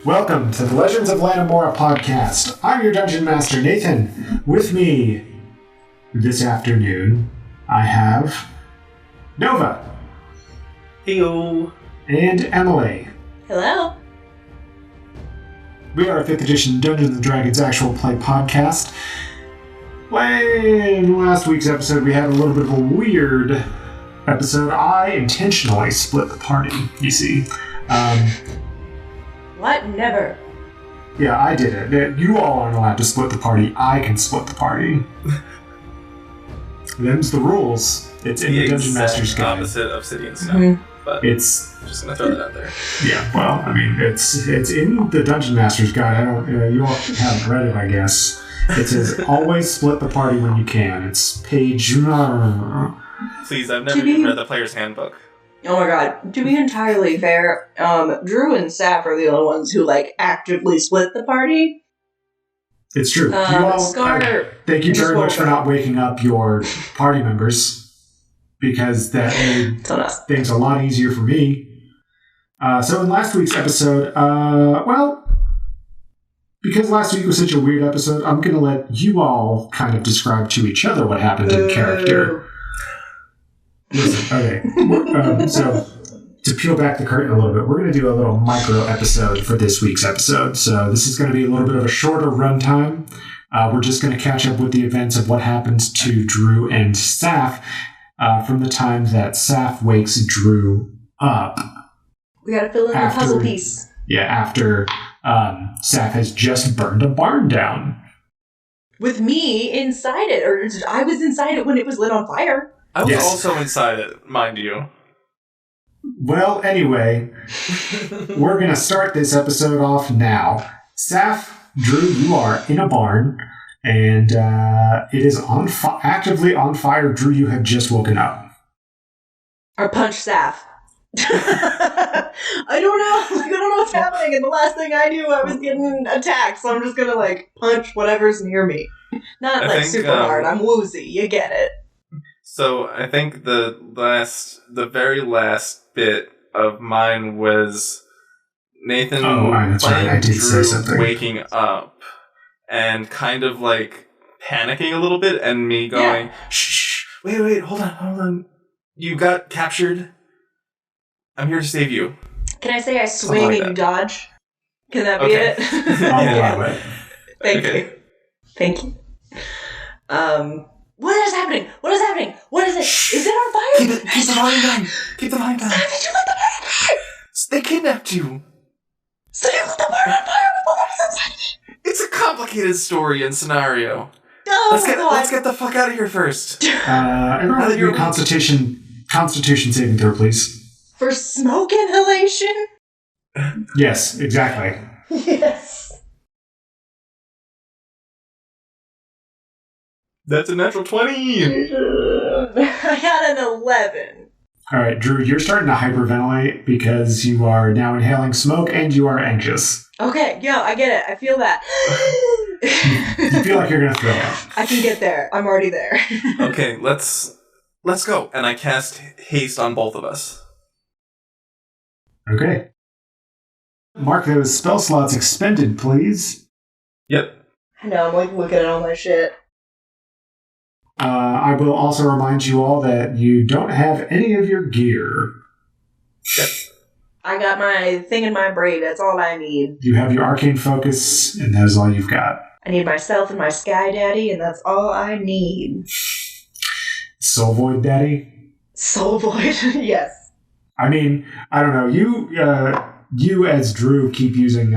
Welcome to the Legends of Lanimora Podcast. I'm your Dungeon Master, Nathan. With me this afternoon, I have Nova. Heyo. And Emily. Hello. We are a 5th edition Dungeons & Dragons actual play podcast. In last week's episode, we had a little bit of a weird episode. I intentionally split the party, you see. What? Never. Yeah, I did it. You all aren't allowed to split the party. I can split the party. Them's the rules. It's in the Dungeon Master's Guide. Opposite of City and Snow. Mm-hmm. But it's just gonna throw that out there. Yeah, well, I mean, it's in the Dungeon Master's Guide. I don't. You all haven't read it, I guess. It says always split the party when you can. It's page. Please, I've never even read the player's handbook. Oh my god. To be entirely fair, Dru and Saph are the only ones who actively split the party. It's true. Thank you very much for not waking up your party members, because that made things a lot easier for me. So in last week's episode, because last week was such a weird episode, I'm going to let you all kind of describe to each other what happened in character. Listen, okay. So to peel back the curtain a little bit, we're going to do a little micro episode for this week's episode. So this is going to be a little bit of a shorter runtime. We're just going to catch up with the events of what happens to Dru and Saph from the time that Saph wakes Dru up. We got to fill in the puzzle piece. Yeah, after Saph has just burned a barn down. With me inside it, or I was inside it when it was lit on fire. I was also inside it, mind you. Well, anyway, we're going to start this episode off now. Saph, Dru, you are in a barn, and it is actively on fire. Dru, you have just woken up. Or punch Saph. I don't know what's happening, and the last thing I knew, I was getting attacked, so I'm just going to punch whatever's near me. Not super hard, I'm woozy, you get it. So I think the very last bit of mine was Nathan playing Dru waking up and kind of panicking a little bit, and me going, shh, wait, hold on. You got captured. I'm here to save you. Can I say I swing and you dodge? Can that be it? Thank you. What is happening? What is it? Shh. Is it on fire? Keep the volume down. Keep the volume down. How did you let the barn on fire? They kidnapped you. So you lit the barn on fire with all that inside of it? It's a complicated story and scenario. Oh, let's get the fuck out of here first. Everyone do a Constitution saving throw, please. For smoke inhalation? Yes, exactly. Yes. That's a natural 20! I had an 11. Alright, Dru, you're starting to hyperventilate because you are now inhaling smoke and you are anxious. Okay, yeah, I get it. I feel that. You feel like you're going to throw up. I can get there. I'm already there. Okay, let's go. And I cast haste on both of us. Okay. Mark those spell slots expended, please. Yep. I know, I'm looking at all my shit. I will also remind you all that you don't have any of your gear. Yep. I got my thing in my braid. That's all I need. You have your arcane focus, and that is all you've got. I need myself and my Sky Daddy, and that's all I need. Soul Void Daddy? Soul Void, yes. I mean, I don't know. You as Dru keep using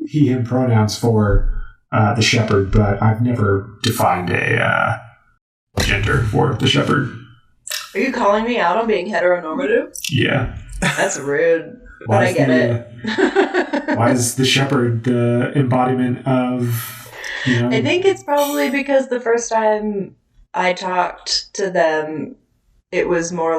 he, him pronouns for the shepherd, but I've never defined a gender for the shepherd. Are you calling me out on being heteronormative? Yeah. That's rude, but I get it. Why is the shepherd the embodiment of, I think it's probably because the first time I talked to them, it was more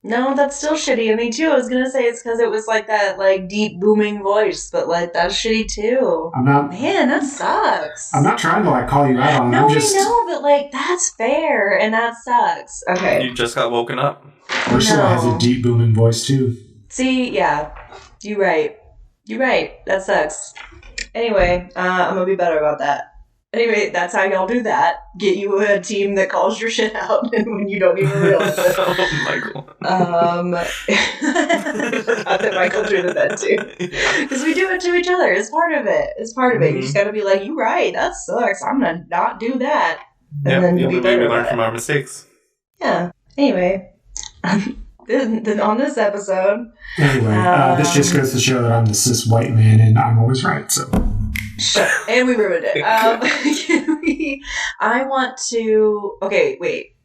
no, that's still shitty of me too. I was gonna say it's because it was that deep booming voice, but that's shitty too. Man, that sucks. I'm not trying to call you out on it. No, I know, but that's fair, and that sucks. Okay. You just got woken up. Ursula has a deep booming voice too. See, yeah. You're right. That sucks. Anyway, I'm gonna be better about that. Anyway, that's how y'all do that. Get you a team that calls your shit out when you don't even realize it. Michael. I forgot that Michael drew the bed too. Because we do it to each other. It's part of it. You just gotta be like, you're right, that sucks. I'm gonna not do that. And then we learn from our mistakes. Yeah. Anyway. Then on this episode... Anyway, this just goes to show that I'm the cis white man and I'm always right, so... Sure. And we ruined it. I want to... Okay, wait.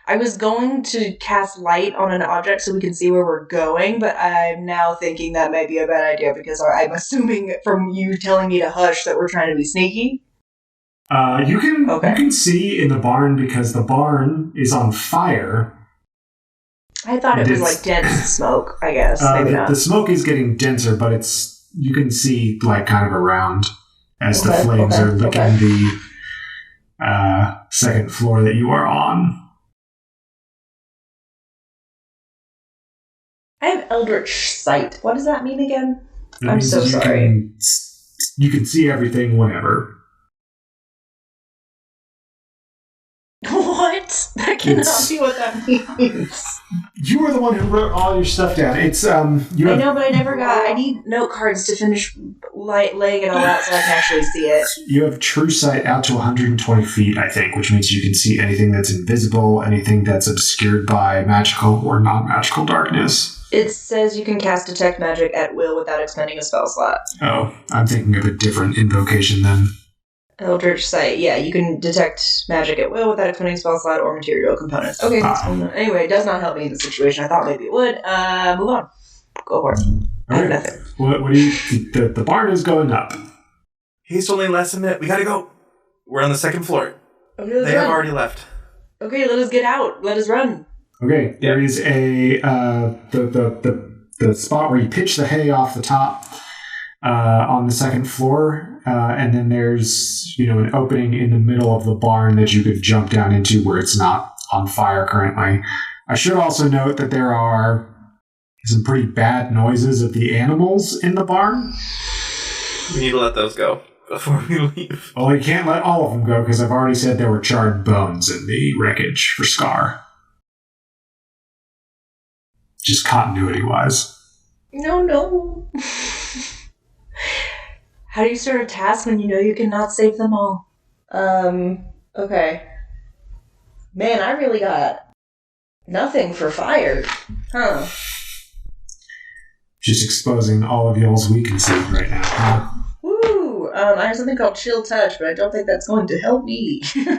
I was going to cast light on an object so we can see where we're going, but I'm now thinking that might be a bad idea because I'm assuming from you telling me to hush that we're trying to be sneaky. You can see in the barn because the barn is on fire. I thought it was like dense smoke, I guess. Maybe not. The smoke is getting denser, but you can see like kind of around as the flames are licking the second floor that you are on. I have Eldritch Sight. What does that mean again? I'm so sorry. You can see everything whenever. What? That cannot be what that means. You were the one who wrote all your stuff down. It's I know, but I never got. I need note cards to finish laying it all out so I can actually see it. You have true sight out to 120 feet, I think, which means you can see anything that's invisible, anything that's obscured by magical or non-magical darkness. It says you can cast Detect Magic at will without expending a spell slot. Oh, I'm thinking of a different invocation then. Eldritch Sight. Yeah, you can detect magic at will without expending spell slot or material components. Okay. Anyway, it does not help me in this situation. I thought maybe it would. Move on. Go for it. I have nothing. What do you... The barn is going up. He's only last minute. We gotta go. We're on the second floor. Okay, let's run. have already left. Okay, let us get out. Let us run. Okay, there is a... the spot where you pitch the hay off the top on the second floor. And then there's, an opening in the middle of the barn that you could jump down into where it's not on fire currently. I should also note that there are some pretty bad noises of the animals in the barn. We need to let those go before we leave. Well, you can't let all of them go because I've already said there were charred bones in the wreckage for Scar. Just continuity-wise. No. How do you start a task when you know you cannot save them all? Okay. Man, I really got nothing for fire. Huh. Just exposing all of y'all's weaknesses right now. Huh? Woo! I have something called Chill Touch, but I don't think that's going to help me. Can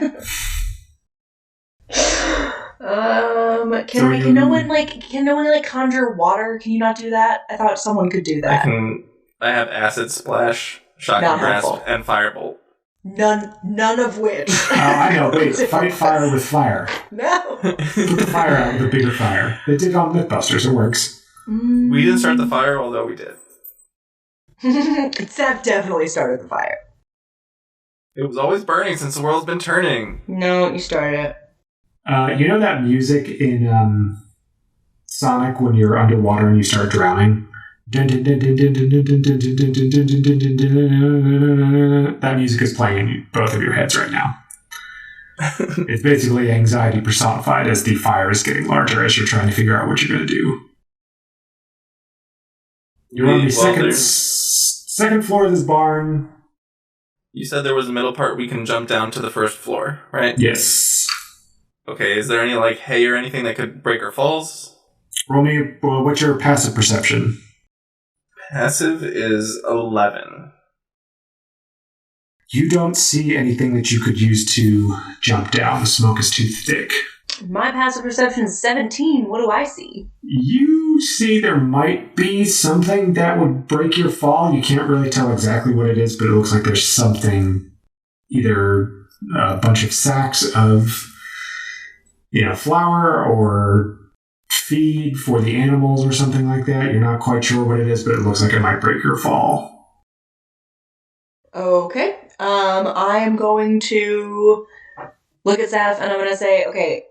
no one conjure water? Can you not do that? I thought someone could do that. I have Acid Splash, Shocking Grasp, and Firebolt. None of which. Oh, I know. Wait, fight fire with fire. No. Put the fire out with a bigger fire. They did it on Mythbusters. It works. We didn't start the fire, although we did. Saph definitely started the fire. It was always burning since the world's been turning. No, you started it. You know that music in Sonic when you're underwater and you start drowning? That music is playing in both of your heads right now. It's basically anxiety personified as the fire is getting larger as you're trying to figure out what you're going to do. You're on the second floor of this barn. You said there was a middle part we can jump down to the first floor, right? Yes. Okay, is there any hay or anything that could break our falls? Roll me, what's your passive perception? Passive is 11. You don't see anything that you could use to jump down. The smoke is too thick. My passive perception is 17. What do I see? You see there might be something that would break your fall. You can't really tell exactly what it is, but it looks like there's something, either a bunch of sacks of, flour or feed for the animals or something like that. You're not quite sure what it is, but it looks like it might break your fall. Okay. I am going to look at Saph and I'm going to say, okay,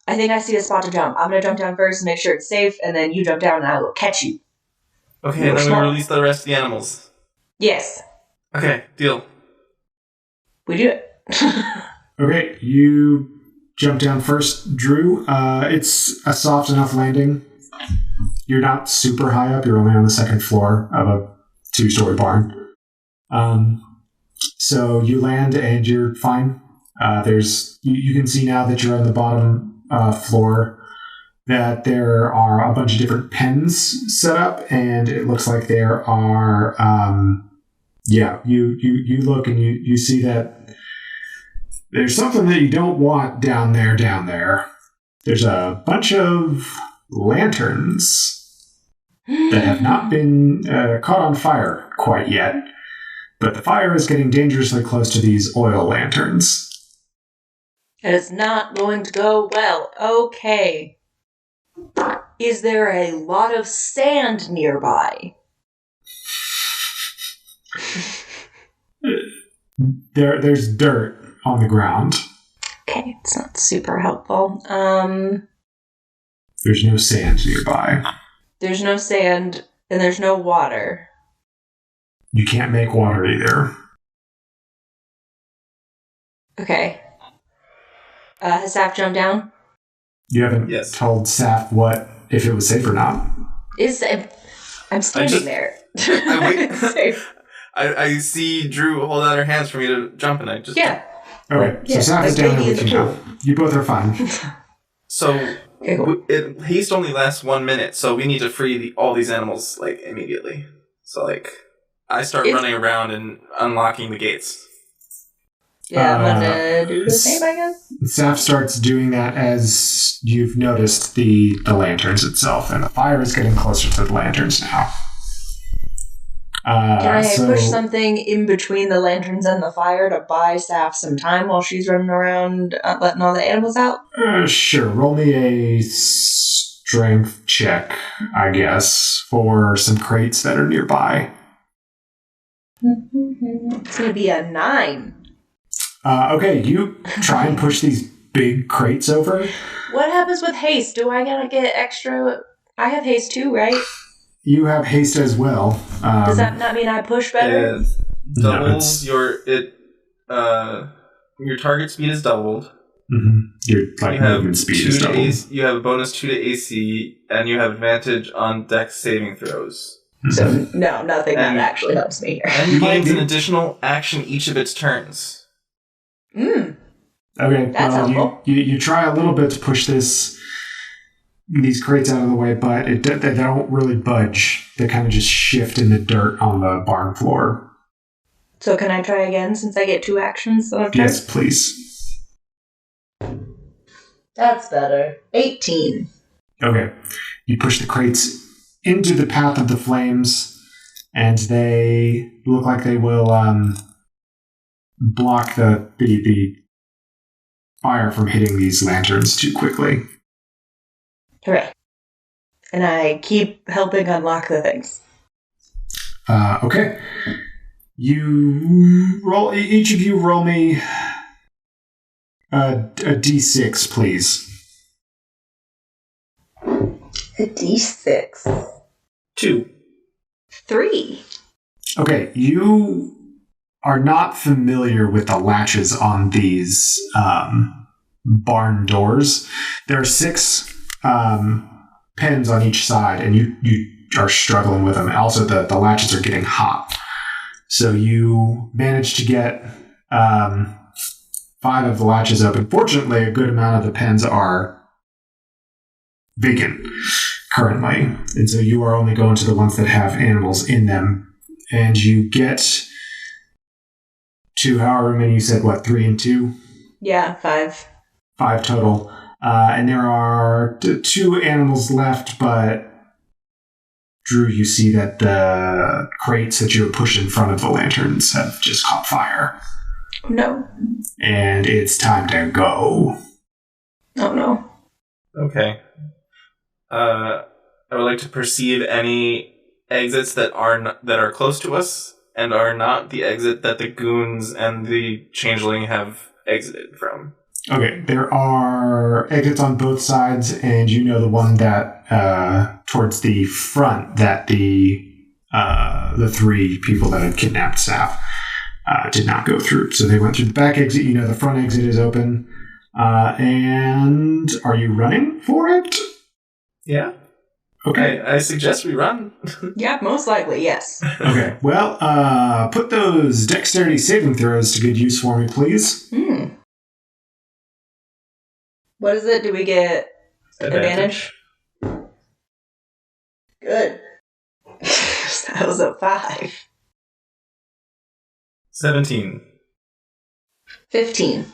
I think I see a spot to jump. I'm going to jump down first and make sure it's safe, and then you jump down and I will catch you. Okay, and then we release the rest of the animals. Yes. Okay, deal. We do it. Okay, you jump down first, Dru. It's a soft enough landing. You're not super high up. You're only on the second floor of a 2-story barn. So you land and you're fine. You can see now that you're on the bottom floor that there are a bunch of different pens set up, and it looks like there are you look and you see that there's something that you don't want down there. There's a bunch of lanterns that have not been caught on fire quite yet, but the fire is getting dangerously close to these oil lanterns. It is not going to go well. Okay. Is there a lot of sand nearby? There's dirt on the ground. Okay, it's not super helpful. There's no sand nearby. There's no sand, and there's no water. You can't make water either. Okay. Has Saph jumped down? You haven't told Saph if it was safe or not. I'm standing there. I see Dru hold out her hands for me to jump, and I just... Yeah. Okay, so Saph is down there with you now. You both are fine. So, haste only lasts 1 minute, so we need to free all these animals, immediately. So, I start running around and unlocking the gates. Yeah, I'm gonna do the same, I guess. Saph starts doing that as you've noticed the lanterns itself, and the fire is getting closer to the lanterns now. Can I push something in between the lanterns and the fire to buy Saph some time while she's running around letting all the animals out? Sure. Roll me a strength check, I guess, for some crates that are nearby. It's going to be a 9. Okay, you try and push these big crates over. What happens with haste? Do I gotta get extra? I have haste too, right? You have haste as well. Does that not mean I push better? Doubles your target speed is doubled. Mm-hmm. Your movement speed is doubled. You have a bonus 2 to AC, and you have advantage on Dex saving throws. So no, nothing that actually helps me here. And gains an additional action each of its turns. Okay, that's helpful. You try a little bit to push these crates out of the way, but they don't really budge. They kind of just shift in the dirt on the barn floor. So can I try again since I get 2 actions on a turn? Yes, please. That's better. 18. Okay. You push the crates into the path of the flames, and they look like they will block the fire from hitting these lanterns too quickly. Hooray. And I keep helping unlock the things. Okay. Each of you roll me a d6, please. A d6. 2. 3. Okay, you are not familiar with the latches on these barn doors. There are 6 pins on each side, and you are struggling with them. Also, the latches are getting hot. So you managed to get 5 of the latches open. Fortunately, a good amount of the pins are vacant currently, and so you are only going to the ones that have animals in them, and you get to however many you said, 3 and 2? Yeah, 5. 5 total. And there are 2 animals left, but Dru, you see that the crates that you were pushing in front of the lanterns have just caught fire. Oh, no. And it's time to go. Oh, no. Okay. I would like to perceive any exits that are close to us and are not the exit that the goons and the changeling have exited from. Okay, there are exits on both sides, and you know the one that towards the front that the 3 people that had kidnapped Saph did not go through. So they went through the back exit. You know the front exit is open. And are you running for it? Yeah. Okay. I suggest we run. Yeah, most likely, yes. Okay. Well, put those dexterity saving throws to good use for me, please. What is it? Do we get advantage? Good. That was a 5. 17. 15.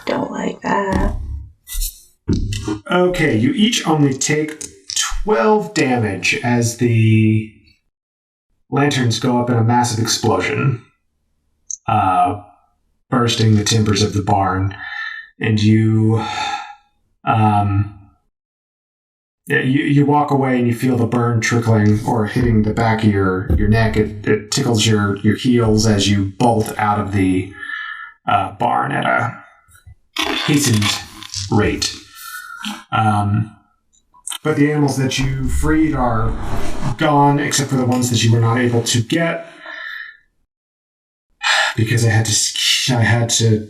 Don't like that. Okay, you each only take 12 damage as the lanterns go up in a massive explosion, bursting the timbers of the barn, and you walk away and you feel the burn trickling or hitting the back of your neck. It tickles your heels as you bolt out of the barn at a hastened rate. But the animals that you freed are gone, except for the ones that you were not able to get, because I had to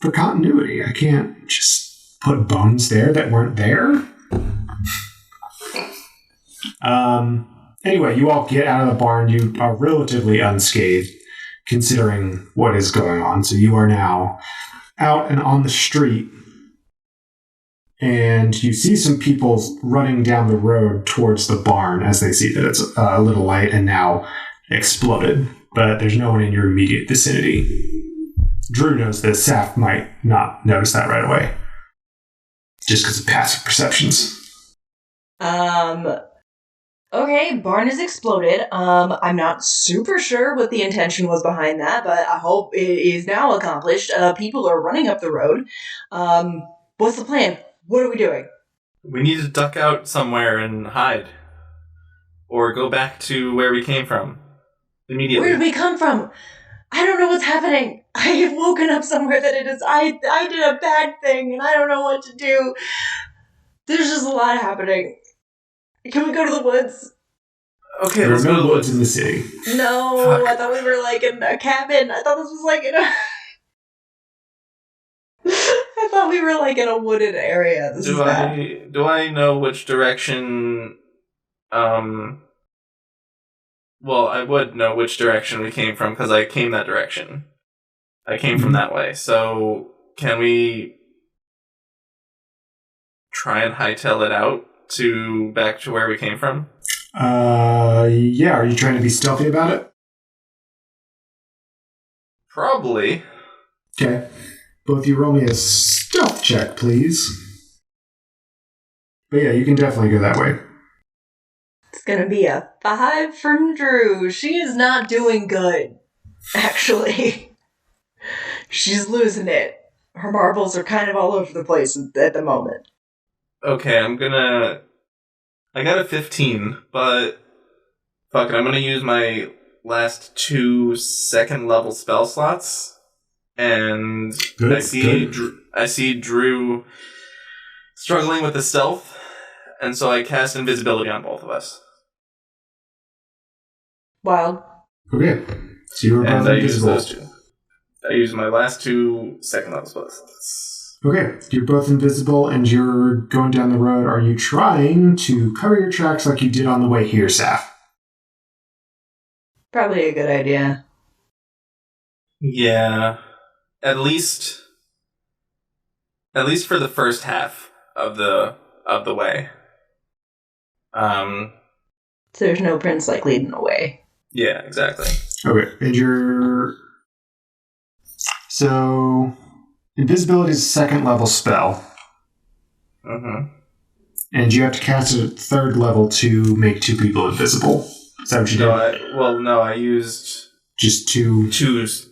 for continuity. I can't just put bones there that weren't there. Anyway, you all get out of the barn. You are relatively unscathed, considering what is going on. So you are now out and on the street, and you see some people running down the road towards the barn as they see that it's a little light and now exploded, but there's no one in your immediate vicinity. Dru knows that Saph might not notice that right away, just because of passive perceptions. Okay, barn has exploded. I'm not super sure what the intention was behind that, but I hope it is now accomplished. People are running up the road. What's the plan? What are we doing? We need to duck out somewhere and hide. Or go back to where we came from. Immediately. Where did we come from? I don't know what's happening. I have woken up somewhere that it is... I did a bad thing, and I don't know what to do. There's just a lot happening. Can we go to the woods? Okay, let's go to the woods in the city. No, fuck. I thought we were like in a cabin. I thought this was like in a... I thought we were like in a wooded area. This is bad. Do I know which direction... Well, I would know which direction we came from, because I came that direction. I came from that way. So, can we try and hightail it out back to where we came from? Yeah. Are you trying to be stealthy about it? Probably. Okay. Both of you roll me a stealth check, please. But yeah, you can definitely go that way. It's gonna be a 5 from Dru. She is not doing good, actually. She's losing it. Her marbles are kind of all over the place at the moment. Okay, I got a 15, but fuck it, I'm gonna use my last 2 second level spell slots, and I see Dru struggling with the stealth, and so I cast invisibility on both of us. Wild. Okay, so you were both invisible. I use my last 2 second level spell slots. Okay, you're both invisible and you're going down the road. Are you trying to cover your tracks like you did on the way here, Saph? Probably a good idea. Yeah. At least for the first half of the way. So there's no prince like leading the way. Yeah, exactly. Okay, and so invisibility is a 2nd level spell. Mm-hmm. And you have to cast it at 3rd level to make 2 people invisible. Is that what you did? No, I used just 2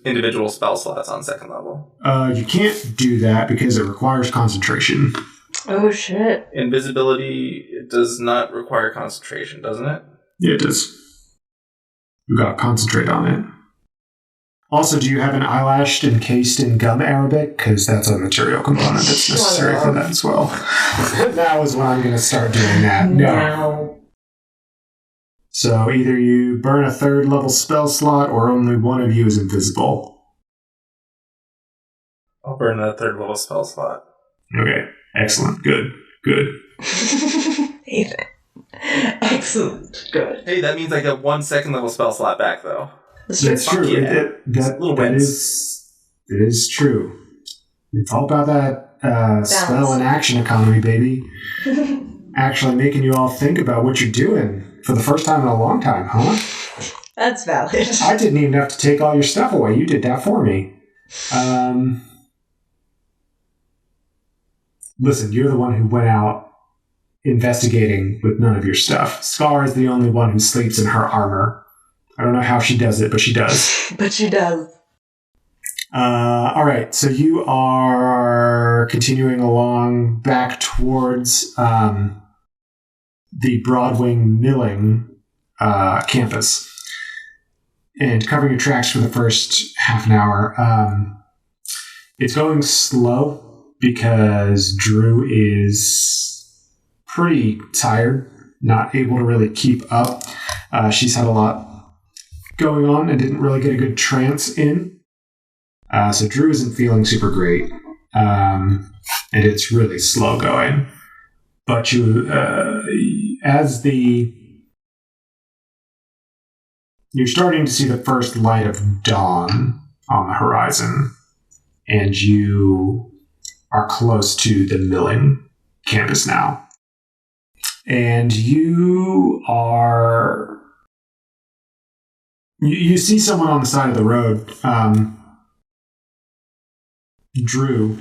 individual spell slots on 2nd level. You can't do that because it requires concentration. Oh, shit. Invisibility does not require concentration, doesn't it? Yeah, it does. You gotta concentrate on it. Also, do you have an eyelash encased in gum Arabic? Because that's a material component that's necessary for that as well. That was when I'm going to start doing that. No. So either you burn a 3rd level spell slot, or only one of you is invisible. I'll burn that 3rd level spell slot. Okay. Excellent. Good. Excellent. Good. Hey, that means I get 1 2nd level spell slot back, though. That's true. Yeah. That is true. It's all about that spell and action economy, baby. Actually making you all think about what you're doing for the first time in a long time, huh? That's valid. I didn't even have to take all your stuff away. You did that for me. Listen, you're the one who went out investigating with none of your stuff. Scar is the only one who sleeps in her armor. I don't know how she does it, but she does. But she does. All right, so you are continuing along back towards the Broadwing Milling campus and covering your tracks for the first half an hour. It's going slow because Dru is pretty tired, not able to really keep up. She's had a lot going on and didn't really get a good trance in. So Dru isn't feeling super great. And it's really slow going. But you, you're starting to see the first light of dawn on the horizon, and you are close to the Milling campus now. And you are... You see someone on the side of the road, Dru.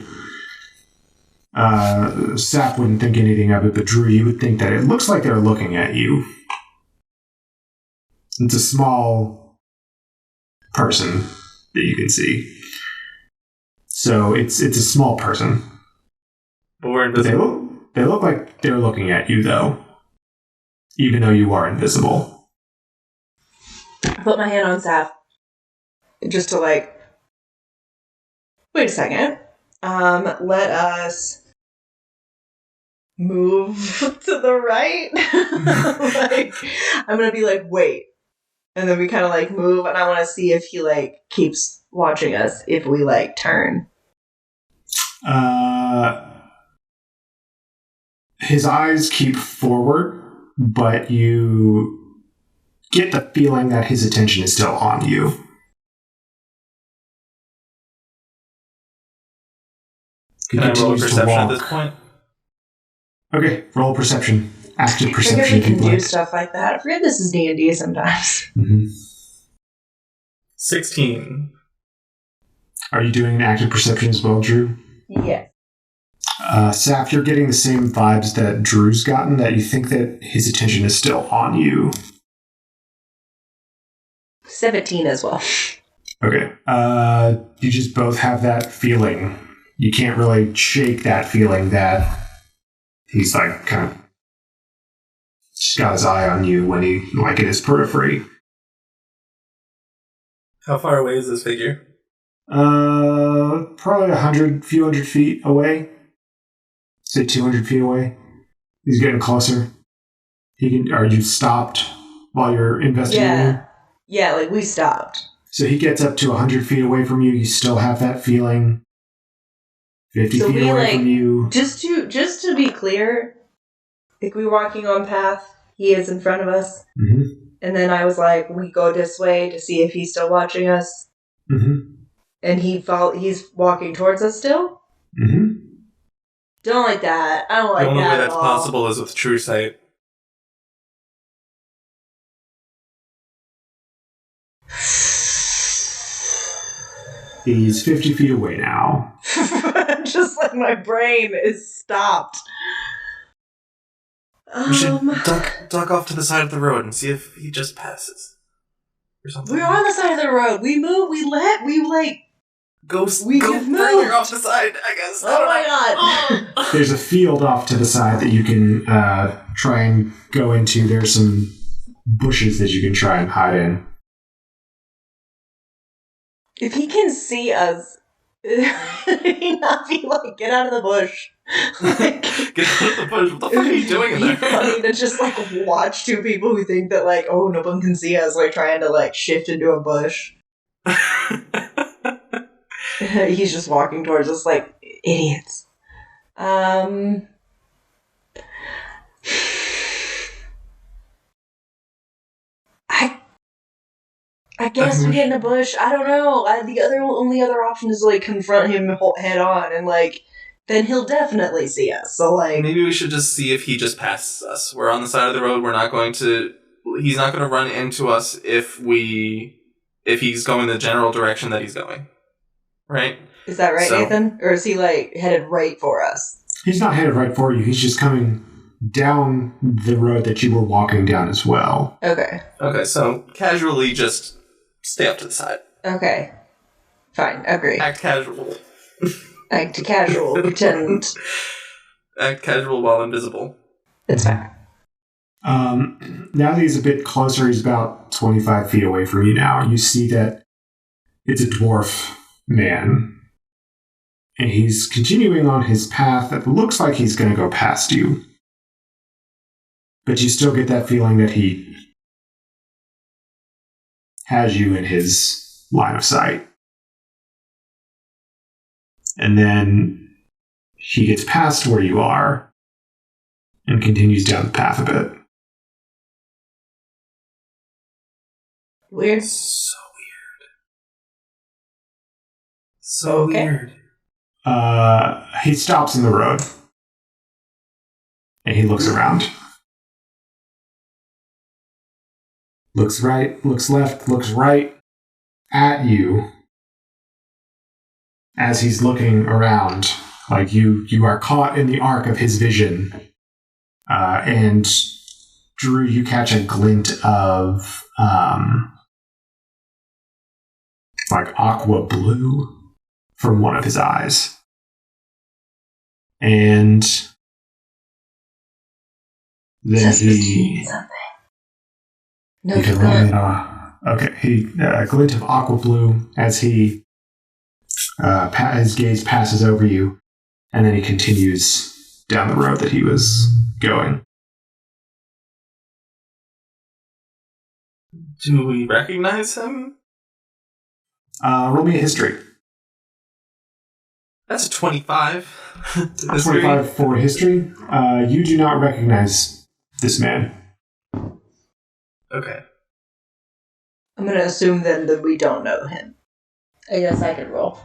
Saph wouldn't think anything of it, but Dru, you would think that it looks like they're looking at you. It's a small person that you can see. So it's a small person. But we're invisible. They look like they're looking at you, though. Even though you are invisible. I put my hand on Saph. Just to wait a second. Let us move to the right. I'm going to be wait. And then we kind of move, and I want to see if he keeps watching us if we turn. His eyes keep forward, but you get the feeling that his attention is still on you. Can I roll a perception at this point? Okay, roll perception. Active perception. I forget we can do stuff like that. I forget this is D&D sometimes. Mm-hmm. 16. Are you doing an active perception as well, Dru? Yes. Saph, you're getting the same vibes that Dru's gotten, that you think that his attention is still on you. 17 as well. Okay. You just both have that feeling. You can't really shake that feeling that he's kind of just got his eye on you when he, in his periphery. How far away is this figure? Probably few hundred feet away. Say 200 feet away. He's getting closer. Are you stopped while you're investigating? Yeah, we stopped. So he gets up to 100 feet away from you. You still have that feeling. 50 feet away from you. Just to be clear, we were walking on path. He is in front of us. Mm-hmm. And then I was we go this way to see if he's still watching us. Mm-hmm. And he's walking towards us still? Mm-hmm. Don't like that. I don't like that. The only way that's all. possible is with true sight. He's 50 feet away now. Just my brain is stopped. We should duck off to the side of the road and see if he just passes. Or something. We're on the side of the road. We move. We Go further off the side, I guess. Oh my god! There's a field off to the side that you can try and go into. There's some bushes that you can try and hide in. If he can see us, he'd not be like, get out of the bush. Like, get out of the bush. What the fuck are you doing in there? It'd be funny to just like watch two people who think that like, oh, no one can see us, like trying to like shift into a bush. He's just walking towards us like idiots. I guess we get in a bush. I don't know. The only other option is like confront him head on, and like then he'll definitely see us. So like maybe we should just see if he just passes us. We're on the side of the road. We're not going to. He's not going to run into us if he's going the general direction that he's going. Right? Is that right, Nathan? Or is he like headed right for us? He's not headed right for you. He's just coming down the road that you were walking down as well. Okay. Okay, so casually just stay up to the side. Okay. Fine, agree. Act casual. Act casual, pretend. Act casual while invisible. It's fine. Now that he's a bit closer, he's about 25 feet away from you now. You see that it's a dwarf man. And he's continuing on his path that looks like he's going to go past you. But you still get that feeling that he has you in his line of sight. And then he gets past where you are and continues down the path a bit. Weird. So weird. So weird. He stops in the road. And he looks around. Looks right, looks left, looks right at you. As he's looking around, like you are caught in the arc of his vision. And Dru, you catch a glint of like aqua blue from one of his eyes. And then he... No, you can roll it. Okay, a glint of aqua blue as he his gaze passes over you, and then he continues down the road that he was going. Do we recognize him? Roll me a history. That's a 25. 25 for history. You do not recognize this man. Okay. I'm going to assume then that we don't know him. I guess I could roll.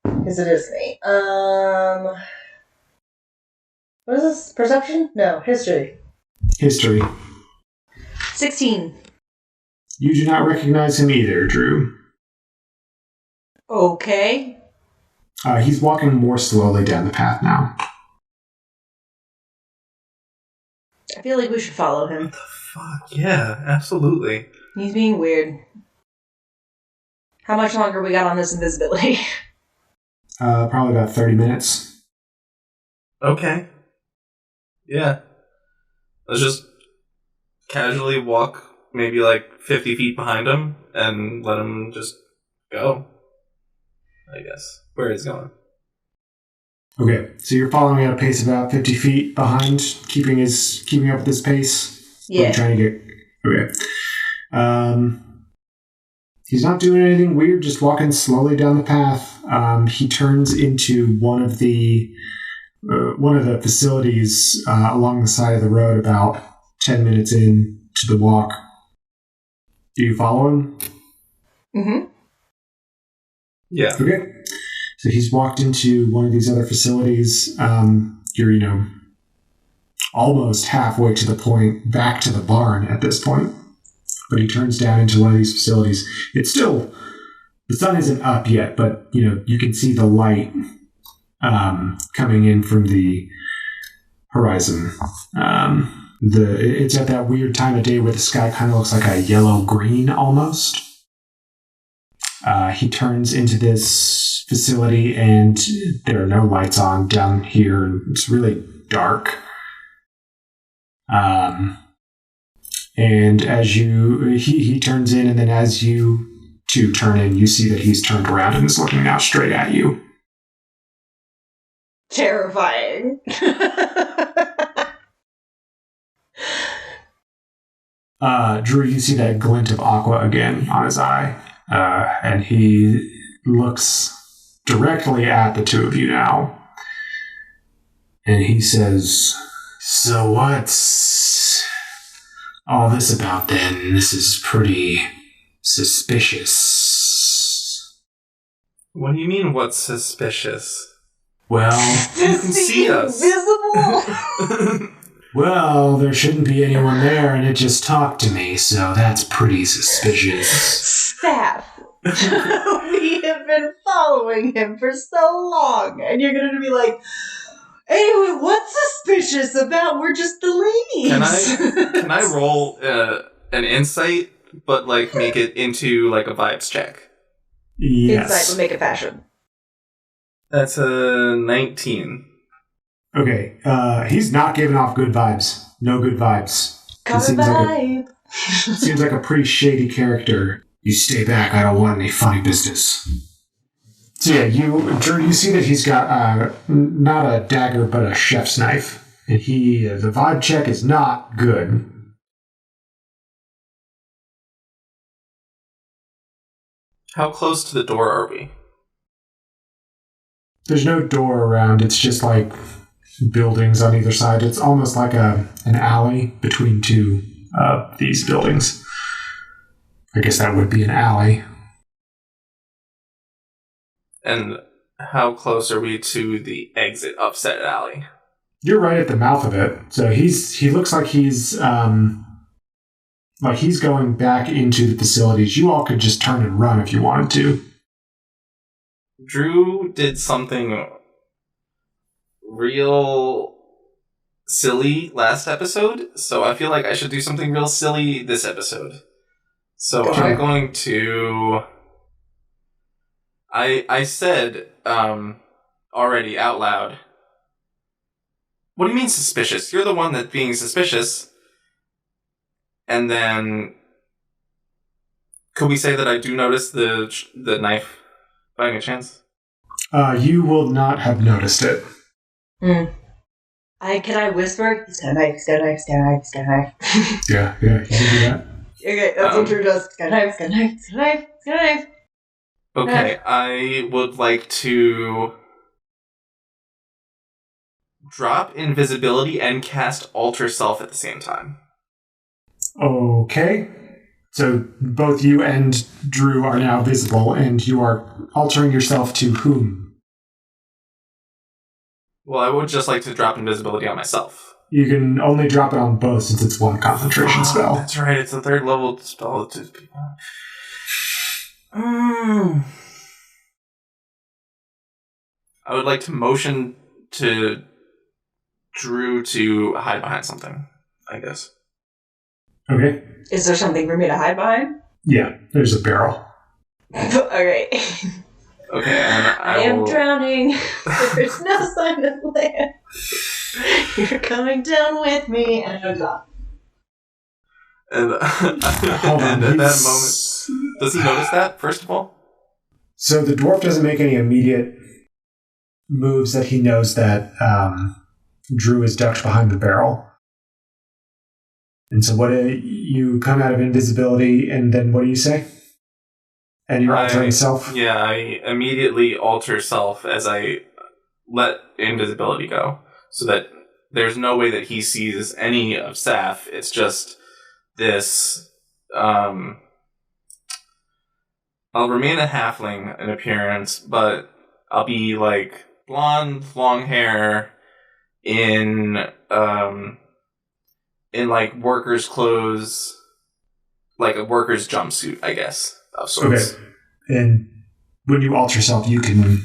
Because it is me. What is this? Perception? No, history. History. 16. You do not recognize him either, Dru. Okay. He's walking more slowly down the path now. I feel like we should follow him. What the fuck? Yeah, absolutely. He's being weird. How much longer we got on this invisibility? Probably about 30 minutes. Okay. Yeah. Let's just casually walk maybe like 50 feet behind him and let him just go. I guess. Where he's going. Okay, so you're following at a pace of about 50 feet behind, keeping up with this pace? Yeah. What are you trying to get? Okay. He's not doing anything weird, just walking slowly down the path. He turns into one of the facilities along the side of the road about 10 minutes in to the walk. Do you follow him? Mm-hmm. Yeah. Okay. So he's walked into one of these other facilities. You're, almost halfway to the point, back to the barn at this point. But he turns down into one of these facilities. It's still, the sun isn't up yet, but, you can see the light coming in from the horizon. It's at that weird time of day where the sky kind of looks like a yellow-green almost. He turns into this facility, and there are no lights on down here. It's really dark. And as he turns in, and then as you two turn in, you see that he's turned around and is looking now straight at you. Terrifying. Dru, you see that glint of aqua again on his eye, and he looks directly at the two of you now. And he says, "So what's all this about then? This is pretty suspicious." What do you mean, what's suspicious? Well, you can see us. Invisible. Well, there shouldn't be anyone there, and it just talked to me, so that's pretty suspicious. Saph. We have been following him for so long, and you're going to be like, anyway, what's suspicious about we're just the ladies? Can I roll an insight, but like make it into like a vibes check? Yes. Insight will make it fashion. That's a 19. Okay, he's not giving off good vibes. No good vibes. Seems like a pretty shady character. You stay back, I don't want any funny business. So yeah, Drew, you see that he's got not a dagger, but a chef's knife. And the vibe check is not good. How close to the door are we? There's no door around, it's just like buildings on either side. It's almost like an alley between two of these buildings. I guess that would be an alley. And how close are we to the exit of said alley? You're right at the mouth of it. So he looks like he's going back into the facilities. You all could just turn and run if you wanted to. Dru did something real silly last episode, so I feel like I should do something real silly this episode. So okay. I'm going to... I said already out loud, what do you mean suspicious? You're the one that's being suspicious. And then, could we say that I do notice the knife by any chance? You will not have noticed it. Can I whisper? He's got a knife, he's got a knife, he's got a knife, he's got a knife. Yeah, you can do that. Okay, that's what Drew does. He's got a knife, he's got a knife, he's got a knife, he's got a knife. Okay, I would like to drop invisibility and cast Alter Self at the same time. Okay. So both you and Dru are now visible, and you are altering yourself to whom? Well, I would just like to drop invisibility on myself. You can only drop it on both since it's one concentration spell. That's right, it's a 3rd level spell. I would like to motion to Dru to hide behind something, I guess. Okay. Is there something for me to hide behind? Yeah, there's a barrel. Okay. Okay, and I am drowning. There's no sign of land. You're coming down with me, and I'm gone. And at that moment, does he notice that, first of all? So the dwarf doesn't make any immediate moves that he knows that Dru is ducked behind the barrel. And so you come out of invisibility, and then what do you say? And you're altering self? Yeah, I immediately alter self as I let invisibility go, so that there's no way that he sees any of Saph. It's just this... I'll remain a halfling in appearance, but I'll be like blonde, long hair, in like workers' clothes, like a worker's jumpsuit, I guess, of sorts. Okay. And when you alter yourself, you can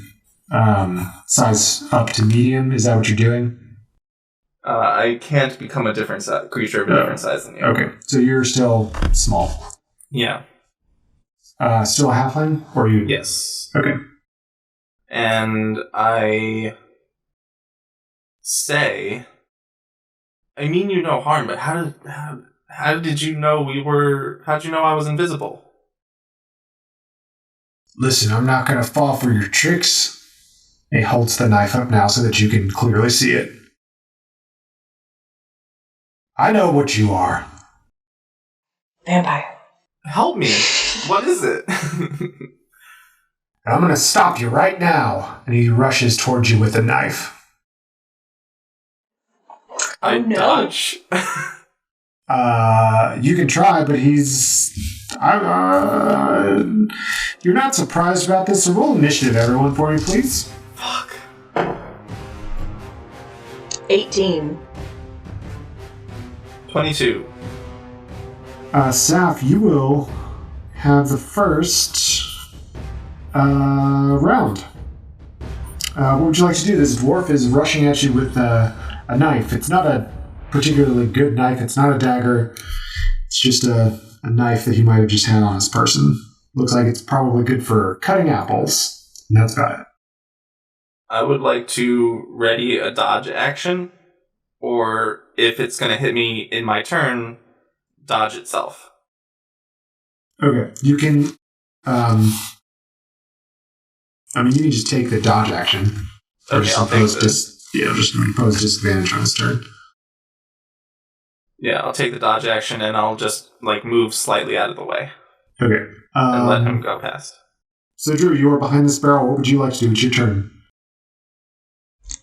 size up to medium. Is that what you're doing? I can't become a different creature of a different size than you. Okay, so you're still small. Yeah. Still a halfling? Or you? Yes. Okay. And I say, I mean you no harm, but how did you know how'd you know I was invisible? Listen, I'm not going to fall for your tricks. He holds the knife up now so that you can clearly see it. I know what you are. Vampire. Help me. What is it? I'm going to stop you right now. And he rushes towards you with the knife. I dodge. You can try, but you're not surprised about this. So roll initiative, everyone, for me, please. Fuck. 18. 22. Saph, you will have the first round. What would you like to do? This dwarf is rushing at you with a knife. It's not a particularly good knife. It's not a dagger. It's just a knife that he might have just had on his person. Looks like it's probably good for cutting apples. And that's about it. I would like to ready a dodge action, or if it's going to hit me in my turn, dodge itself. Okay, you can. You can just take the dodge action. Okay, I'll take this. Just impose disadvantage on his turn. Yeah, I'll take the dodge action and I'll just move slightly out of the way. Okay. And let him go past. So Dru, you are behind this barrel. What would you like to do? It's your turn.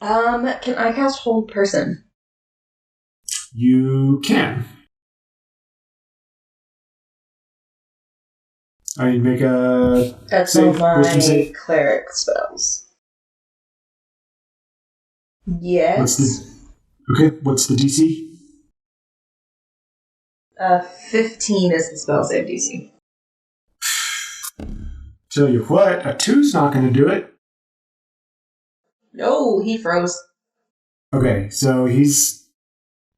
Can I cast Hold Person? You can. I make a. That's one of my cleric spells. Yes. What's the DC? 15 is the spell save DC. Tell you what, a 2's not going to do it. No, he froze. Okay, so he's...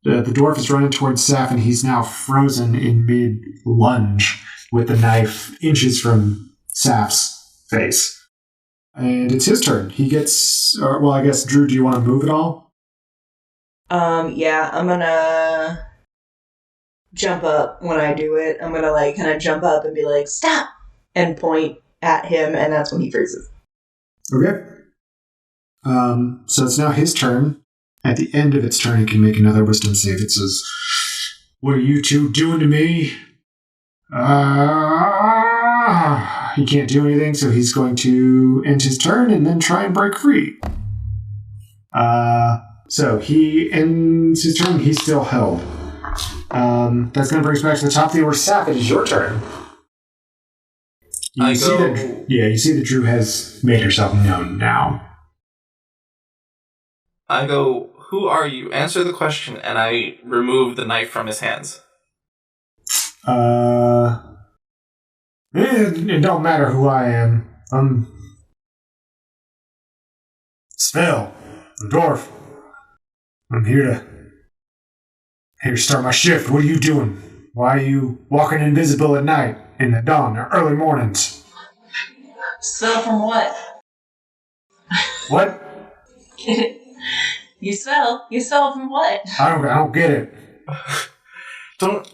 the dwarf is running towards Saph, and he's now frozen in mid-lunge with the knife inches from Saph's face. And it's his turn. He gets... I guess, Dru, do you want to move at all? Yeah, I'm gonna jump up when I do it. I'm gonna, kind of jump up and be like, stop! And point at him, and that's when he freezes. Okay. So it's now his turn. At the end of its turn, it can make another wisdom save. It says, "What are you two doing to me?" He can't do anything, so he's going to end his turn and then try and break free. So he ends his turn. He's still held. That's going to bring us back to the top of the order. Saph, it is your turn. You see that Dru has made herself known now. I go, "Who are you? Answer the question," and I remove the knife from his hands. It don't matter who I am. I'm Spell, the dwarf. I'm here to start my shift. What are you doing? Why are you walking invisible at night, in the dawn, or early mornings? Spell from what? What? You spell from what? I don't get it. Don't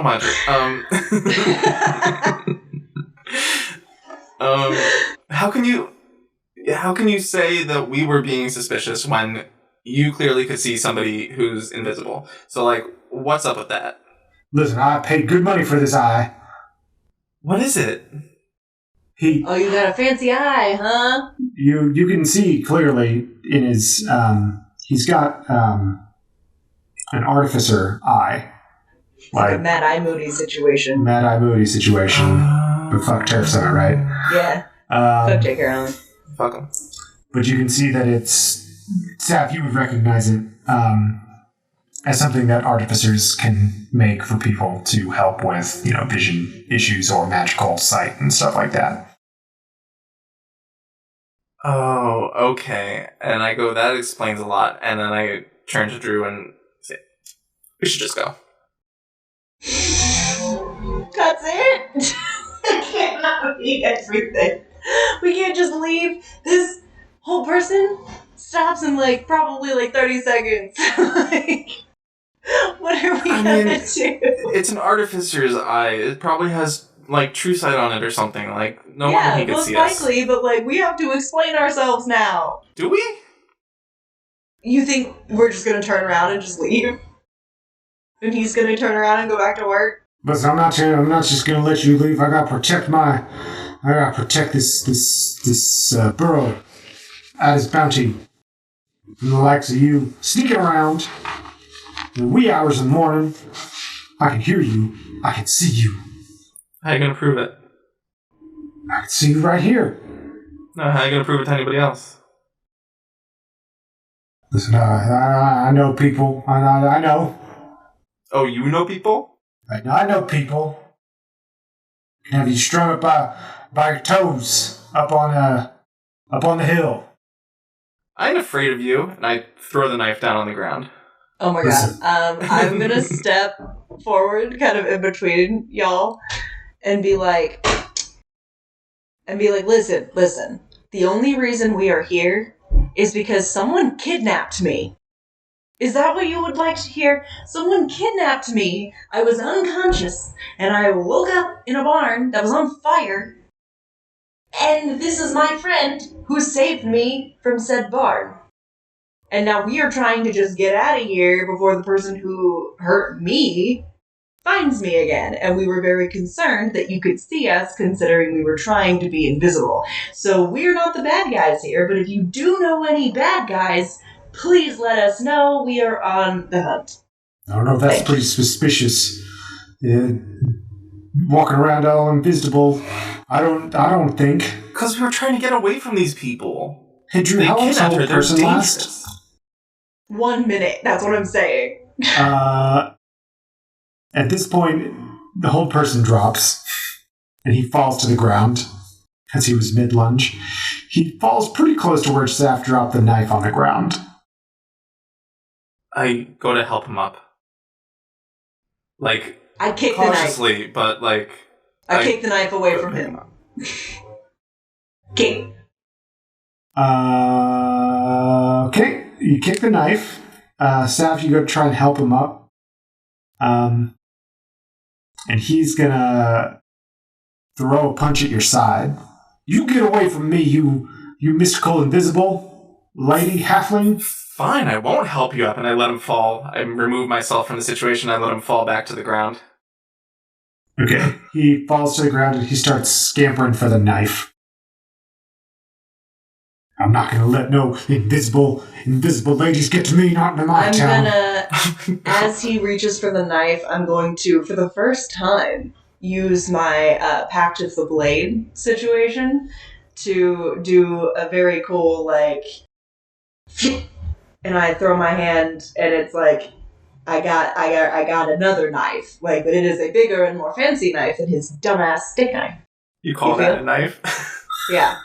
mind her. How can you say that we were being suspicious when you clearly could see somebody who's invisible? So, what's up with that? Listen, I paid good money for this eye. What is it? You got a fancy eye, huh? You can see clearly in his, he's got, an artificer eye. Like a Mad Eye Moody situation. But fuck Turf's on it, right? Yeah. Fuck J.K. Rowling. Fuck him. But you can see that it's... Saph, you would recognize it as something that artificers can make for people to help with, vision issues or magical sight and stuff like that. Oh, okay. And I go, that explains a lot. And then I turn to Dru and say, we should just go. That's it? doing everything. We can't just leave. This whole person stops in probably 30 seconds. What are we gonna do? It's an artificer's eye. It probably has true sight on it or something. No wonder he can see us. Most likely, but we have to explain ourselves now. Do we? You think we're just gonna turn around and just leave? And he's gonna turn around and go back to work? But I'm not just gonna let you leave. I gotta protect this burrow at his bounty from the likes of you sneaking around in the wee hours in the morning. I can hear you. I can see you. How are you gonna prove it? I can see you right here. No, how are you gonna prove it to anybody else? Listen, I know people. I know. Oh, you know people? I know people. I can have you strung up by your toes up on the hill. I ain't afraid of you, and I throw the knife down on the ground. Oh my god. I'm gonna step forward, kind of in between y'all, and be like, listen. The only reason we are here is because someone kidnapped me. Is that what you would like to hear? Someone kidnapped me. I was unconscious, and I woke up in a barn that was on fire. And this is my friend who saved me from said barn. And now we are trying to just get out of here before the person who hurt me finds me again. And we were very concerned that you could see us, considering we were trying to be invisible. So we're not the bad guys here, but if you do know any bad guys, please let us know. We are on the hunt. I don't know, that's pretty suspicious. Walking around all invisible. I don't think. Because we were trying to get away from these people. Hey, Drew, how long's the whole person last? 1 minute. That's what I'm saying. At this point, the whole person drops, and he falls to the ground as he was mid-lunge. He falls pretty close to where Saph dropped the knife on the ground. I go to help him up. I kick cautiously, the knife. But I kick the knife away from him. Kick. Okay, you kick the knife. Saph, you go to try and help him up. And he's gonna throw a punch at your side. You get away from me, you mystical invisible lady halfling. Fine, I won't help you up, and I let him fall. I remove myself from the situation, I let him fall back to the ground. Okay, he falls to the ground and he starts scampering for the knife. I'm not gonna let no invisible ladies get to me, not in my town. As he reaches for the knife, I'm going to, for the first time, use my Pact of the Blade situation to do a very cool, and I throw my hand, and it's I got another knife, but it is a bigger and more fancy knife than his dumbass stick knife. You call that a knife? Yeah.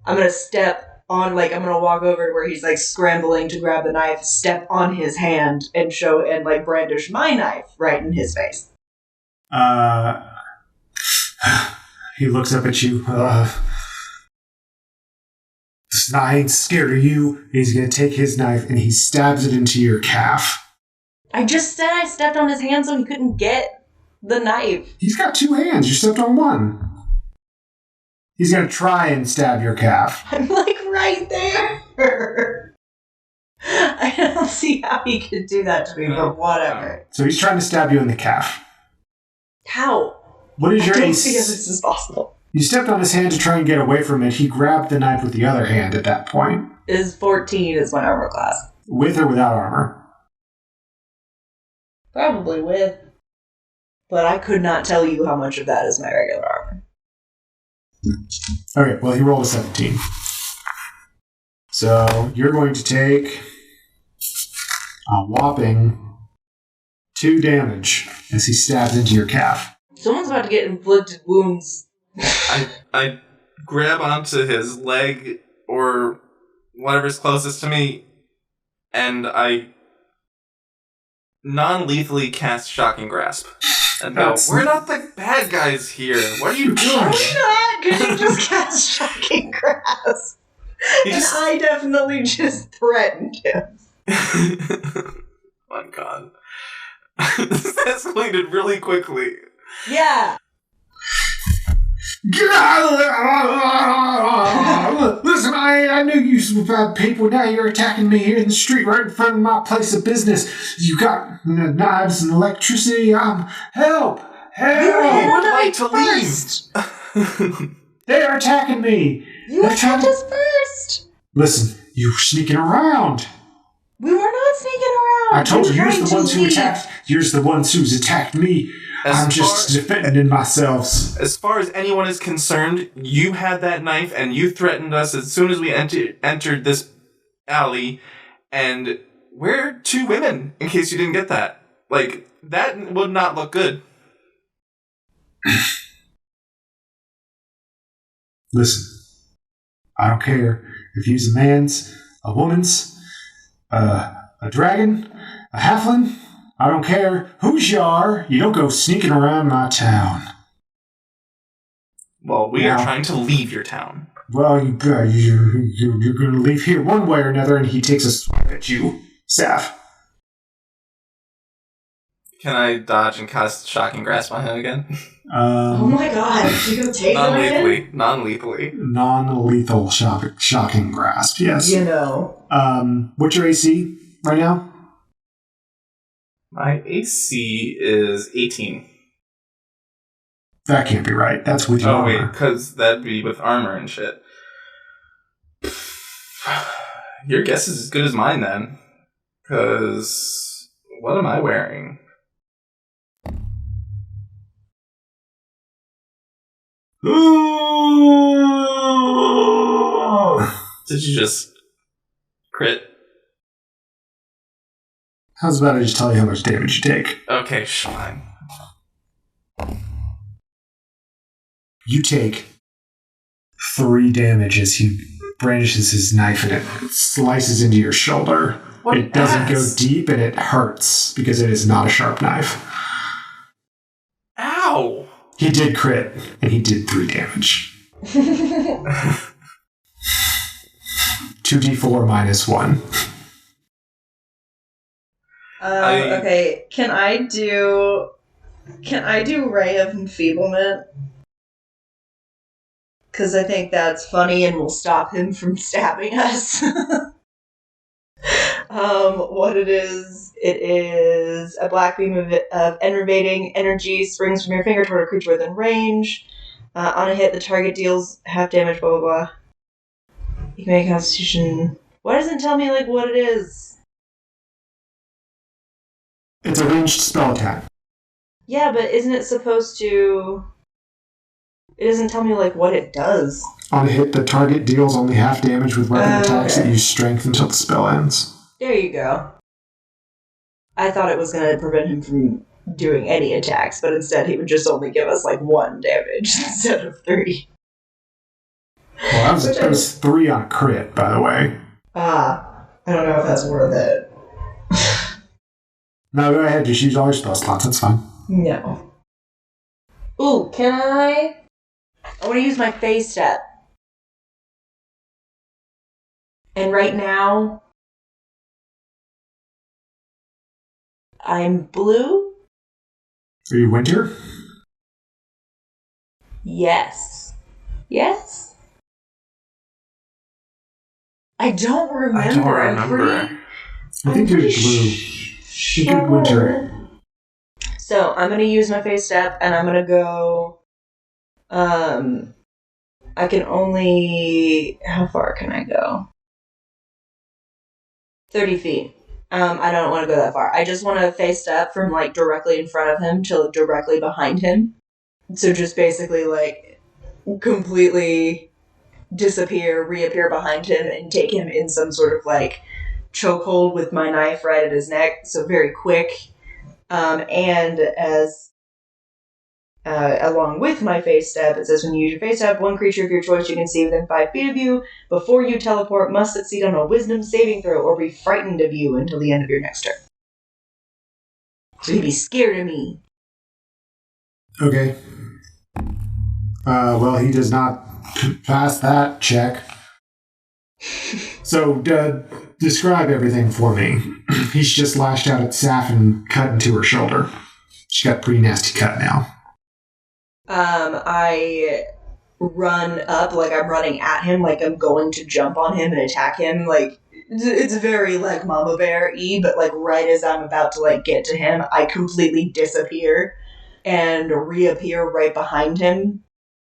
I'm gonna step on, I'm gonna walk over to where he's scrambling to grab the knife, step on his hand, and show and brandish my knife right in his face. He looks up at you. I ain't scared of you. He's gonna take his knife and he stabs it into your calf. I just said I stepped on his hand so he couldn't get the knife. He's got two hands. You stepped on one. He's gonna try and stab your calf. I'm right there. I don't see how he could do that to me, but whatever. So he's trying to stab you in the calf. How? What is your I don't AC? see how this is possible. You stepped on his hand to try and get away from it. He grabbed the knife with the other hand at that point. Is 14 is my armor class. With or without armor? Probably with. But I could not tell you how much of that is my regular armor. Okay, well, he rolled a 17. So you're going to take a whopping 2 damage as he stabs into your calf. Someone's about to get inflicted wounds. I grab onto his leg or whatever's closest to me, and I non-lethally cast Shocking Grasp. And no, we're not the bad guys here. What are you doing? Are we not? Because you just cast Shocking Grasp. I definitely just threatened him. My God. This escalated really quickly. Yeah. Listen, I knew you were bad people. Now you're attacking me here in the street right in front of my place of business. You got knives and electricity. Help! You would like to leave. They are attacking me. You attacked us first. Listen, you were sneaking around. We were not sneaking around. I told you, you're the ones who attacked. You're the ones who's attacked me. I'm just defending myself. As far as anyone is concerned, you had that knife and you threatened us as soon as we entered this alley. And we're 2 women, in case you didn't get that. Like, that would not look good. Listen, I don't care if you're a man's, a woman's, a dragon, a halfling. I don't care whose you are. You don't go sneaking around my town. Well, we are trying to leave your town. Well, you're going to leave here one way or another, and he takes a swipe at you, Saph. Can I dodge and cast Shocking Grasp on him again? Oh my God! Did you go take him? Non-lethally. Non-lethal shocking grasp. Yes. You know. What's your AC right now? My AC is 18. That can't be right. That's with your armor. Oh, wait, because that'd be with armor and shit. Your guess is as good as mine, then. Because what am I wearing? Did you just crit? How's about I just tell you how much damage you take? Okay, fine. You take 3 damage as he brandishes his knife and it slices into your shoulder. It doesn't go deep and it hurts because it is not a sharp knife. Ow! He did crit and he did 3 damage. 2d4 minus 1. Okay, can I do Ray of Enfeeblement? Because I think that's funny and will stop him from stabbing us. What it is a black beam of enervating energy springs from your finger toward a creature within range. On a hit, the target deals half damage, blah, blah, blah. You can make a constitution... Why doesn't it tell me, what it is? It's a ranged spell attack. Yeah, but isn't it supposed to... It doesn't tell me, what it does. On a hit, the target deals only half damage with weapon attacks that use strength until the spell ends. There you go. I thought it was going to prevent him from doing any attacks, but instead he would just only give us, 1 damage instead of 3. Well, that was 3 on a crit, by the way. I don't know if that's worth it. No, go ahead. Just use all your spell slots. That's fine. No. Ooh, can I want to use my phase step. And right now, I'm blue. Are you winter? Yes. Yes? I don't remember. I think you're blue. You're winter. So, I'm going to use my phase step, and I'm going to go... I can only... How far can I go? 30 feet. I don't want to go that far. I just want to phase step from, directly in front of him to directly behind him. So just basically, completely disappear, reappear behind him, and take him in some sort of, chokehold with my knife right at his neck. So very quick. And as along with my phase step, it says when you use your phase step, one creature of your choice you can see within 5 feet of you before you teleport must succeed on a wisdom saving throw or be frightened of you until the end of your next turn. So he'd be scared of me. Okay. Well, he does not pass that check. So, describe everything for me. He's just lashed out at Saph and cut into her shoulder. She's got a pretty nasty cut now. I run up, like I'm running at him, like I'm going to jump on him and attack him, like, it's very, like, Mama Bear-y, but, like, right as I'm about to, like, get to him, I completely disappear and reappear right behind him,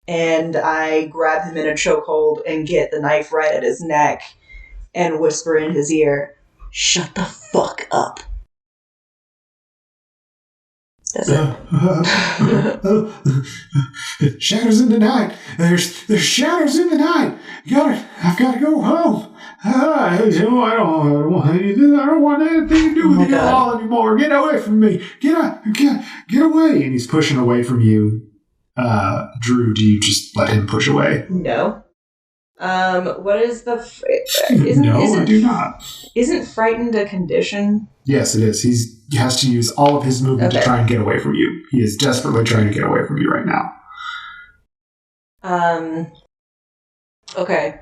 and I grab him in a chokehold and get the knife right at his neck and whisper in his ear, "Shut the fuck up." That's it. Shadows in the night. There's shadows in the night. I've got to go home. I don't want anything to do with you all anymore. Get away from me. Get away. And he's pushing away from you. Dru, do you just let him push away? No. What is the... I do not. Isn't frightened a condition? Yes, it is. He has to use all of his movement to try and get away from you. He is desperately trying to get away from you right now. Okay.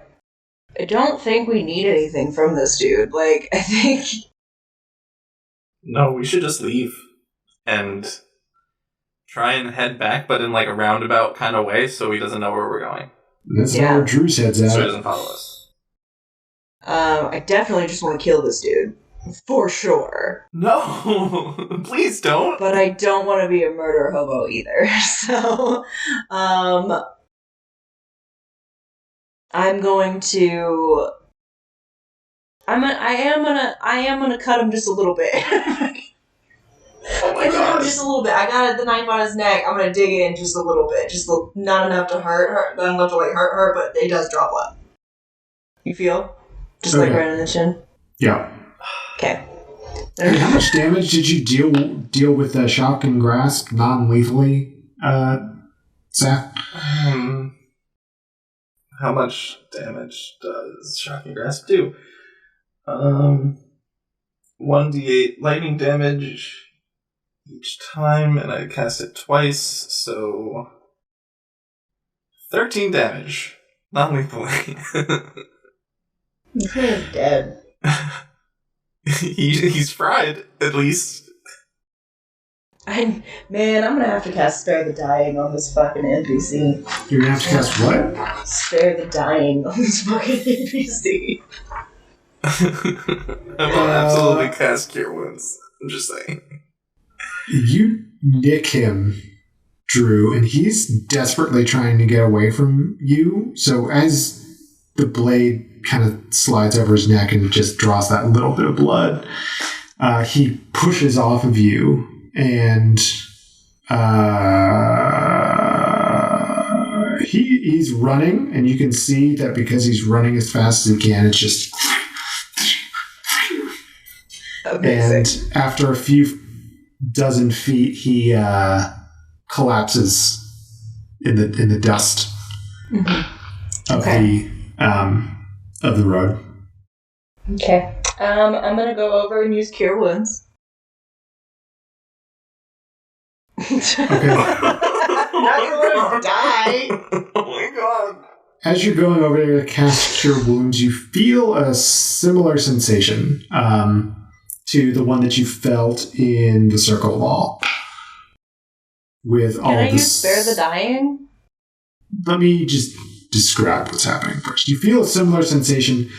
I don't think we need anything from this dude. Like, I think... No, we should just leave and try and head back, but in like a roundabout kind of way so he doesn't know where we're going. That's not where Dru's head's at. So he doesn't follow us. I definitely just want to kill this dude. For sure. No! Please don't! But I don't want to be a murder hobo either. So, I'm going to... I am gonna cut him just a little bit. Oh my god. Just a little bit. I got the knife on his neck. I'm gonna dig in just a little bit. Just not enough to hurt, not enough to like hurt her, but it does draw blood. You feel? Just like right in the chin? Yeah. Okay. And how much damage did you deal with the shock and grasp non-lethally, Saph? How much damage does shock and grasp do? 1d8 lightning damage each time, and I cast it twice, so 13 damage, non-lethally. This man is dead. He's fried, at least. I'm gonna have to cast Spare the Dying on this fucking NPC. You're gonna have to cast what? Spare the Dying on this fucking NPC. I will absolutely cast Cure Wounds. I'm just saying. You nick him, Dru, and he's desperately trying to get away from you. So as the blade kind of slides over his neck and just draws that little bit of blood, he pushes off of you, and he's running, and you can see that because he's running as fast as he can, it's just... Amazing. And after a few dozen feet, he collapses in the dust of the road. Okay. I'm gonna go over and use Cure Wounds. Okay. Now you want to die. Oh my god. As you're going over there to cast Cure Wounds, you feel a similar sensation to the one that you felt in the Circle of All. Can I use Spare the Dying? Let me just describe what's happening first. You feel a similar sensation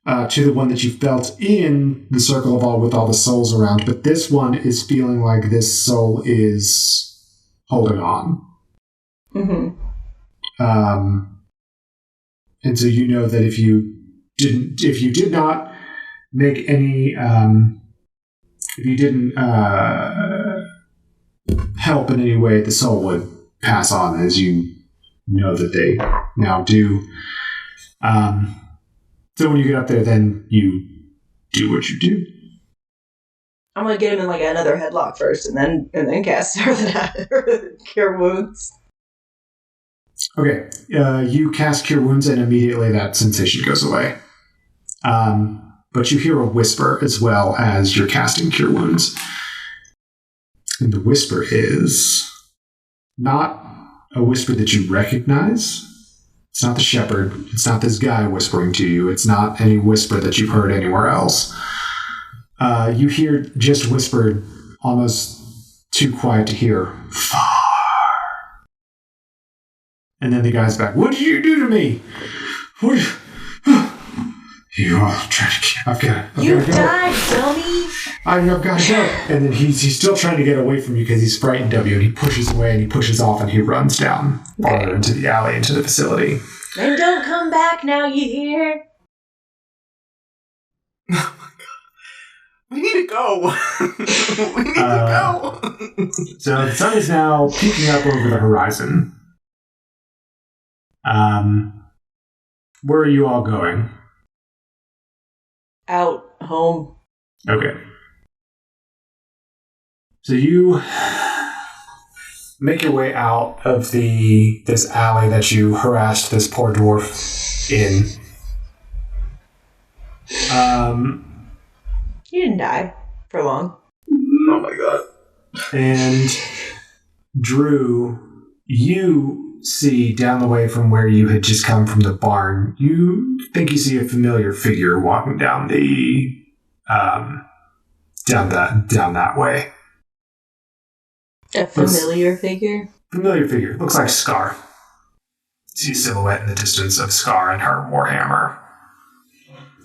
to the one that you felt in the Circle of All with all the souls around, but this one is feeling like this soul is holding on. Mm-hmm. And so you know that if you did not make any, if you didn't help in any way, the soul would pass on, as you know that they now do. So when you get up there, then you do what you do. I'm gonna get him in like another headlock first, and then cast Cure Wounds. Okay, you cast Cure Wounds, and immediately that sensation goes away. But you hear a whisper as well as you're casting Cure Wounds. And the whisper is, not a whisper that you recognize. It's not the shepherd. It's not this guy whispering to you. It's not any whisper that you've heard anywhere else. You hear just whispered, almost too quiet to hear, far. And then the guy's back, what did you do to me? What? You are trying to get... I've got to go. Died, dummy! I've got to go. And then he's still trying to get away from you because he's frightened of you, and he pushes away and he pushes off and he runs down farther into the alley, into the facility. And don't come back now, you hear? Oh my god. We need to go. We need to go. So the sun is now peeking up over the horizon. Where are you all going? Out, home. Okay. So you make your way out of this alley that you harassed this poor dwarf in. You didn't die for long. Oh my god. And Dru, you see down the way from where you had just come from the barn, you think you see a familiar figure walking down down that way. A familiar figure? Familiar figure. Looks like Scar. See a silhouette in the distance of Scar and her warhammer.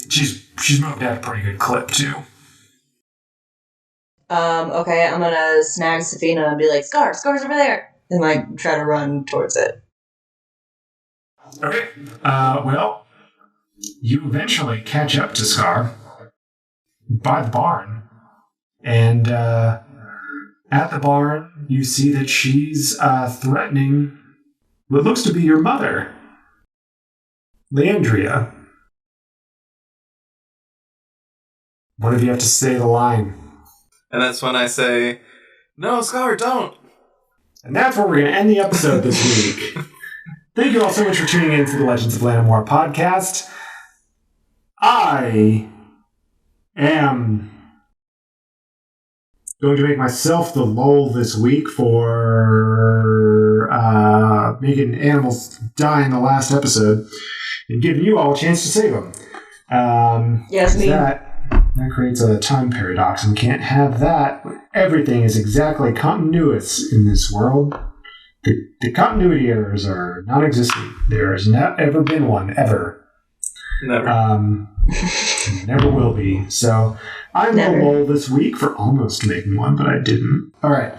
She's moved at a pretty good clip too. Okay, I'm gonna snag Safina and be like, Scar's over there! And like try to run towards it. Okay. Well, you eventually catch up to Scar by the barn. And at the barn, you see that she's threatening what looks to be your mother, Leandria. One of you have to say the line. And that's when I say, no, Scar, don't. And that's where we're going to end the episode this week. Thank you all so much for tuning in to the Legends of Lanimora Podcast. I am going to make myself the lol this week for making animals die in the last episode and giving you all a chance to save them. Yes, me. That creates a time paradox, and we can't have that. Everything is exactly continuous in this world. The continuity errors are non-existent. There has not ever been one, ever. Never. Never will be. So I'm the lol this week for almost making one, but I didn't. All right.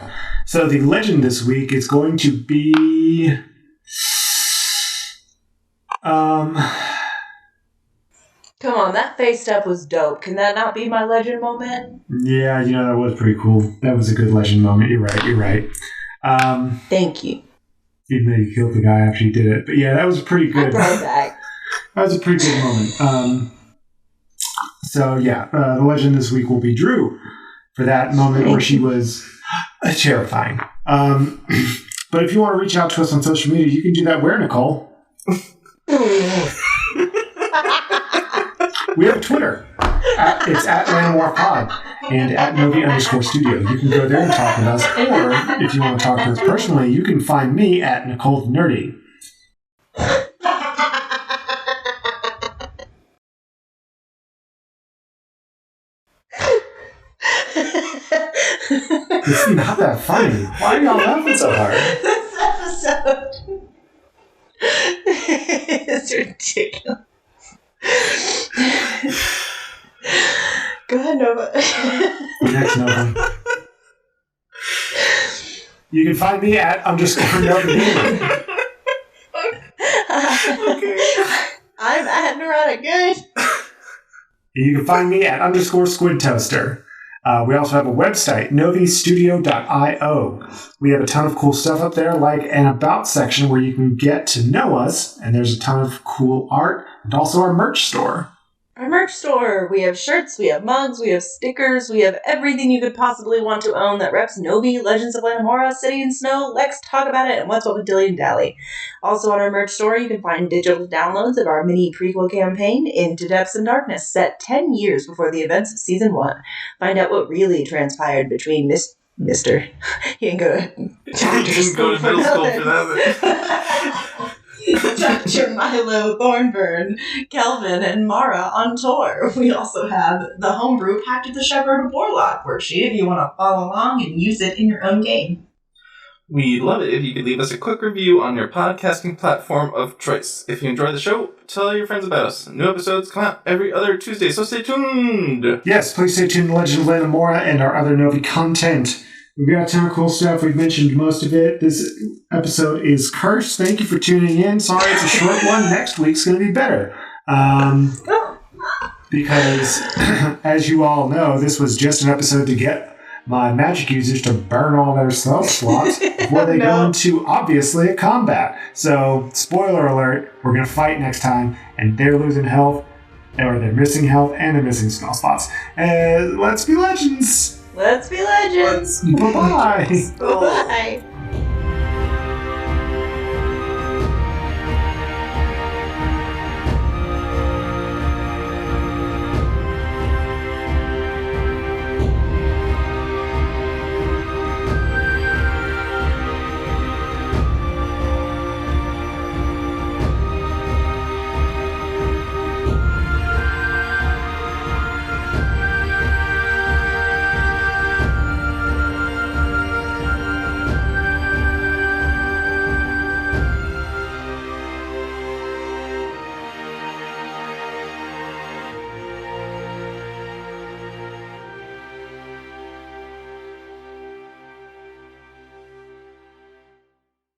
So the legend this week is going to be... Come on, that face step was dope. Can that not be my legend moment? Yeah, that was pretty cool. That was a good legend moment. You're right. Thank you. Even though you killed the guy after you did it. But yeah, that was pretty good. I brought it back. That was a pretty good moment. So yeah, the legend this week will be Dru for that moment where she was terrifying. But if you want to reach out to us on social media, you can do that where, Nicole? We have a Twitter. It's at Lanimora Pod and at Novi_studio. You can go there and talk with us. Or if you want to talk to us personally, you can find me at Nicole the Nerdy. It's not that funny. Why are y'all laughing so hard? This episode is ridiculous. Go ahead, Nova. Next, Nova. You can find me at _Nova. Okay. I'm at Neurotic Good. You can find me at _Squid Toaster. We also have a website, novistudio.io. We have a ton of cool stuff up there, like an About section where you can get to know us, and there's a ton of cool art, and also our merch store. Our merch store. We have shirts, we have mugs, we have stickers, we have everything you could possibly want to own that reps Novi, Legends of Lanimora, City and Snow, Let's Talk About It, and What's Up with Dilly and Dally. Also on our merch store, you can find digital downloads of our mini prequel campaign, Into Depths and Darkness, set 10 years before the events of Season 1. Find out what really transpired between Mister. He didn't go to middle school for that. Dr. Milo Thornburn, Kelvin, and Mara on tour. We also have the homebrew Pact of the Shepherd of Warlock worksheet if you want to follow along and use it in your own game. We'd love it if you could leave us a quick review on your podcasting platform of choice. If you enjoy the show, tell your friends about us. New episodes come out every other Tuesday, so stay tuned! Yes, please stay tuned to Legends of Lanimora and our other Novi content. We've got a ton of cool stuff. We've mentioned most of it. This episode is cursed. Thank you for tuning in. Sorry it's a short one. Next week's going to be better. Because, as you all know, this was just an episode to get my magic users to burn all their spell slots before they go into, obviously, a combat. So, spoiler alert, we're going to fight next time, and they're losing health, or they're missing health, and they're missing spell spots. Let's be legends! Let's be legends! Bye-bye! Bye!